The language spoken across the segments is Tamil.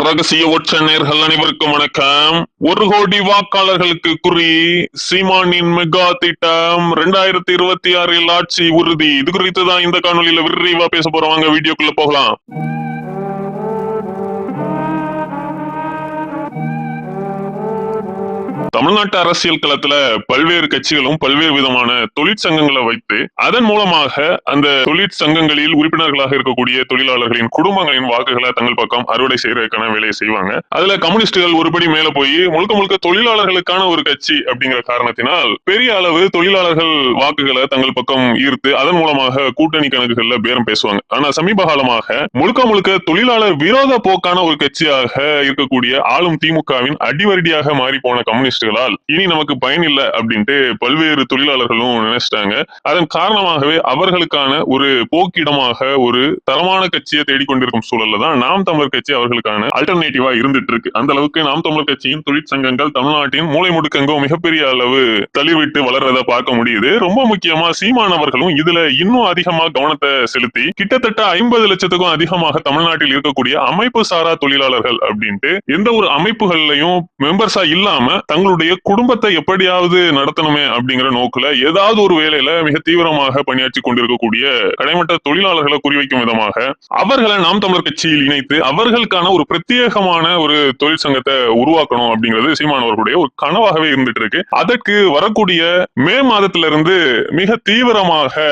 ரகசிய ஒற்ற நேர்கள் அனைவருக்கும் வணக்கம். 1 கோடி வாக்காளர்களுக்கு குறி, சீமானின் மெகா திட்டம் 2026 ஆட்சி உறுதி. இது குறித்து தான் இந்த காணொலியில விரிவா பேச போறவங்க. வீடியோக்குள்ள போகலாம். தமிழ்நாட்டு அரசியல் களத்துல பல்வேறு கட்சிகளும் பல்வேறு விதமான தொழிற்சங்கங்களை வைத்து அதன் மூலமாக அந்த தொழிற்சங்கங்களில் உறுப்பினர்களாக இருக்கக்கூடிய தொழிலாளர்களின் குடும்பங்களின் வாக்குகளை தங்கள் பக்கம் அறுவடை செய்யறதுக்கான வேலையை செய்வாங்க. அதுல கம்யூனிஸ்டுகள் ஒருபடி மேல போய் முழுக்க தொழிலாளர்களுக்கான ஒரு கட்சி அப்படிங்கிற காரணத்தினால் பெரிய அளவு தொழிலாளர்கள் வாக்குகளை தங்கள் பக்கம் ஈர்த்து அதன் மூலமாக கூட்டணி கணக்குகள்ல பேரம் பேசுவாங்க. ஆனா சமீப காலமாக முழுக்க தொழிலாளர் விரோத போக்கான ஒரு கட்சியாக இருக்கக்கூடிய ஆளும் திமுகவின் அடிவரடியாக மாறி போன கம்யூனிஸ்ட் இனி நமக்கு பயன் இல்ல அப்படின்ட்டு பல்வேறு தொழிலாளர்களும் நினைச்சிட்டாங்க. அதன் காரணமாகவே அவர்களுக்கான ஒரு போக்கிடமாக ஒரு தரமான கட்சியை தேடிக்கொண்டிருக்கும் சூழல்ல தான் நாம் தமிழர் கட்சி அவர்களுக்கான அல்டர்னேட்டிவா இருந்துட்டு இருக்கு. அந்த அளவுக்கு நாம் தமிழர் கட்சியின் தொழிற்சங்கங்கள் தமிழ்நாட்டின் மூலை முடுக்கெங்கோ மிகப்பெரிய அளவு தள்ளிவிட்டு வளர்றத பார்க்க முடியுது. ரொம்ப முக்கியமா சீமானவர்களும் இதுல இன்னும் அதிகமா கவனத்தை செலுத்தி கிட்டத்தட்ட 50 லட்சத்துக்கும் அதிகமாக தமிழ்நாட்டில் இருக்கக்கூடிய அமைப்பு சாரா தொழிலாளர்கள் அப்படின்ட்டு எந்த ஒரு அமைப்புகள்லையும் மெம்பர்ஸா இல்லாம தங்களுடைய குடும்பத்தை எப்படியாவது நடத்தணுமே அப்படிங்கிற நோக்குல ஏதாவது ஒரு வேலையில மிக தீவிரமாக பணியாற்றி கொண்டிருக்கக்கூடிய கடைமட்ட தொழிலாளர்களை குறிவைக்கும் விதமாக அவர்களை நாம் தமிழர் கட்சியில் இணைத்து அவர்களுக்கான ஒரு பிரத்யேகமான ஒரு தொழிற்சங்கத்தை உருவாக்கணும் அப்படிங்கிறது சீமானவர்களுடைய ஒரு கனவாகவே இருந்துட்டு இருக்கு. அதற்கு வரக்கூடிய மே மாதத்திலிருந்து மிக தீவிரமாக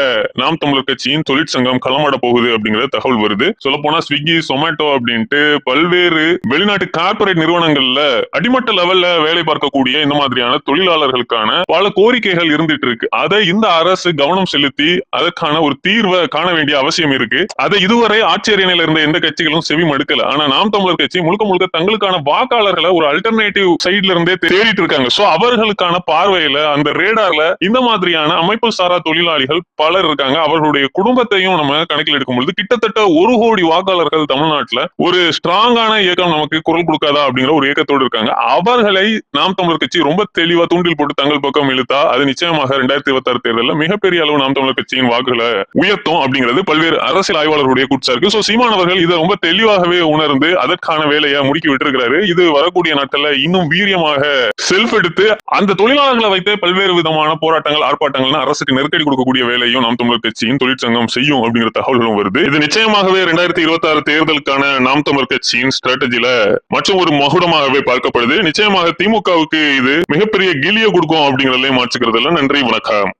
நாம் தமிழர் கட்சியின் தொழிற்சங்கம் களமாட போகுது அப்படிங்கிற தகவல் வருது. சொல்ல போனா ஸ்விக்கி, சொமேட்டோ அப்படின்ட்டு பல்வேறு வெளிநாட்டு கார்பரேட் நிறுவனங்கள்ல அடிமட்ட லெவல்ல வேலை பார்க்கக்கூடிய இந்த மாதிரியான தொழிலாளர்களுக்கான பல கோரிக்கைகள் இருந்துட்டு இருக்கு. அதை இந்த அரசு கவனம் செலுத்தி அதற்கான ஒரு தீர்வை காண வேண்டிய அவசியம் இருக்கு. அதை இதுவரை ஆட்சியரணையில இருந்த எந்த கட்சிகளும் செவி மடுக்கல. ஆனா நாம் தமிழர் கட்சி முழுக்க தங்களுக்கான வாக்காளர்களை ஒரு அல்டர்னேட்டிவ் சைட்ல இருந்தே தேடிட்டு இருக்காங்க. சோ அவர்களுக்கான பார்வையில அந்த ரேடார்ல இந்த மாதிரியான அமைப்பு சாரா தொழிலாளிகள் பலர் இருக்காங்க. அவர்களுடைய குடும்பத்தையும் நம்ம கணக்கில் எடுக்கும் பொழுது கிட்டத்தட்ட 1 கோடி வாக்காளர்கள் தமிழ்நாட்டுல ஒரு ஸ்ட்ராங்கான இயக்கம் நமக்கு குரல் கொடுக்காதா அப்படிங்கிற ஒரு இயக்கத்தோடு இருக்காங்க. அவர்களை நாம் தமிழர் கட்சி ரொம்ப தெளிவா தூண்டில் போட்டு தங்கள் பக்கம் இழுத்தா அது நிச்சயமாக 2026 தேர்தலில் மிகப்பெரிய அளவு நாம் தமிழர் கட்சியின் வாக்குகளை உயர்த்தும் அப்படிங்கிறது பல்வேறு அரசியல் ஆய்வாளர்களுடைய கூற்று இருக்கு. சோ சீமானவர்கள் இதை ரொம்ப தெளிவாகவே உணர்ந்து அதற்கான வேலையை முடுக்கி விட்டிருக்கிறாரு. இது வரக்கூடிய நாட்கள்ல இன்னும் வீரியமாக செல்ஃப் எடுத்து அந்த தொழிலாளர்களை வைத்து பல்வேறு விதமான போராட்டங்கள், ஆர்ப்பாட்டங்கள் அரசுக்கு நெருக்கடி கொடுக்கக்கூடிய வேலையும் நாம் தமிழர் கட்சியின் தொழிற்சங்கம் செய்யும் அப்படிங்கிற தகவல்களும் வருது. இது நிச்சயமாகவே 2026 தேர்தலுக்கான நாம் தமிழர் கட்சியின் ஸ்ட்ராட்டஜில மற்றும் ஒரு மகுடமாகவே பார்க்கப்படுது. நிச்சயமாக திமுகவுக்கு இது மிகப்பெரிய கிளிய கொடுக்கும் அப்படிங்கறதுல மாற்றுக்கிறது இல்ல. நன்றி, வணக்கம்.